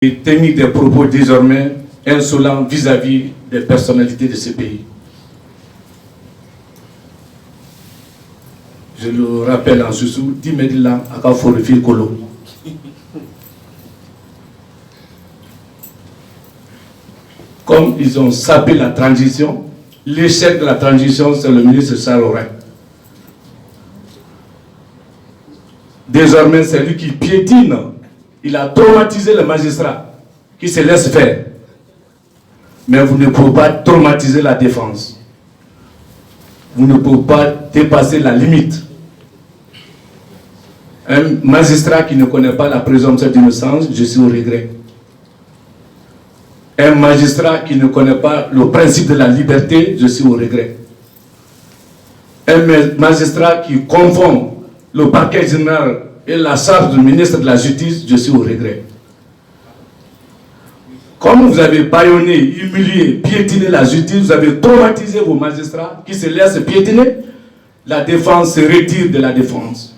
et tenir des propos désormais insolents vis-à-vis des personnalités de ce pays. Je le rappelle en sous-sous, Dimedila Akaforifi Kolo. Comme ils ont sapé la transition, l'échec de la transition, c'est le ministre Charles Oren. Désormais, c'est lui qui piétine. Il a traumatisé les magistrats qui se laissent faire. Mais vous ne pouvez pas traumatiser la défense. Vous ne pouvez pas dépasser la limite. Un magistrat qui ne connaît pas la présomption d'innocence, je suis au regret. Un magistrat qui ne connaît pas le principe de la liberté, je suis au regret. Un magistrat qui confond le parquet général et la charge du ministre de la Justice, je suis au regret. Comme vous avez bâillonné, humilié, piétiné la justice, vous avez traumatisé vos magistrats qui se laissent piétiner, la défense se retire de la défense.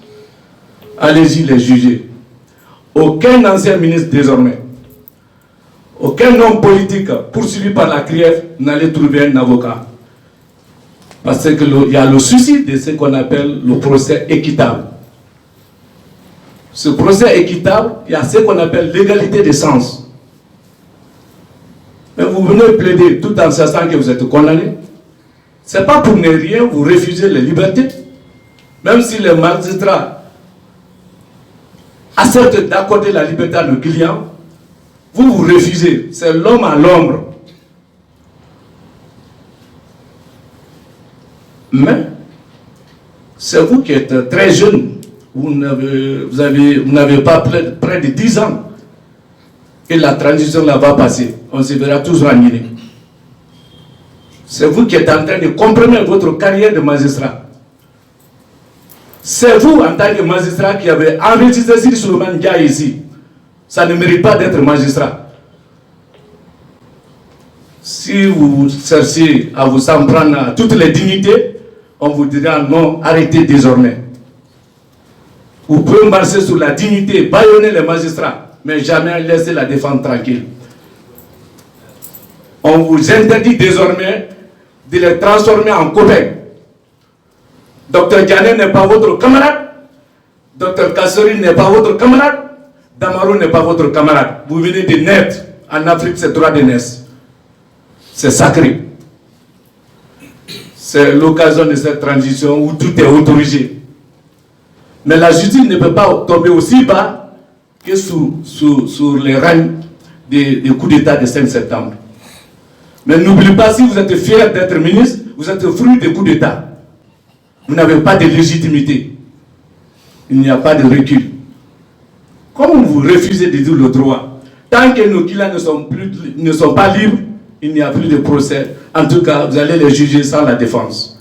Allez-y les juger. Aucun ancien ministre désormais, aucun homme politique poursuivi par la CRIEF n'allait trouver un avocat. Parce qu'il y a le souci de ce qu'on appelle le procès équitable. Ce procès équitable, il y a ce qu'on appelle l'égalité des chances. Mais vous venez plaider tout en sachant que vous êtes condamné. Ce n'est pas pour ne rien vous refuser les libertés. Même si les magistrats acceptent d'accorder la liberté à nos clients, vous refusez. C'est l'homme à l'ombre. Mais c'est vous qui êtes très jeune. Vous n'avez pas près de 10 ans. Et la transition là va passer. On se verra toujours en Guinée. C'est vous qui êtes en train de compromettre votre carrière de magistrat. C'est vous, en tant que magistrat, qui avez enregistré Sidi Souleymane Ndiaye ici. Ça ne mérite pas d'être magistrat. Si vous cherchez à vous en prendre à toutes les dignités, on vous dira non, arrêtez désormais. Vous pouvez marcher sur la dignité, bâillonner les magistrats, mais jamais laisser la défense tranquille. On vous interdit désormais de les transformer en copains. Dr Diané n'est pas votre camarade. Dr Kassori n'est pas votre camarade. Damaro n'est pas votre camarade. Vous venez de naître. En Afrique, c'est droit de naissance. C'est sacré. C'est l'occasion de cette transition où tout est autorisé. Mais la justice ne peut pas tomber aussi bas que sur les règnes des coups d'État de 5 septembre. Mais n'oubliez pas, si vous êtes fier d'être ministre, vous êtes fruit des coups d'État. Vous n'avez pas de légitimité. Il n'y a pas de recul. Comme vous refusez de dire le droit, tant que nos clients ne sont pas libres, il n'y a plus de procès. En tout cas, vous allez les juger sans la défense.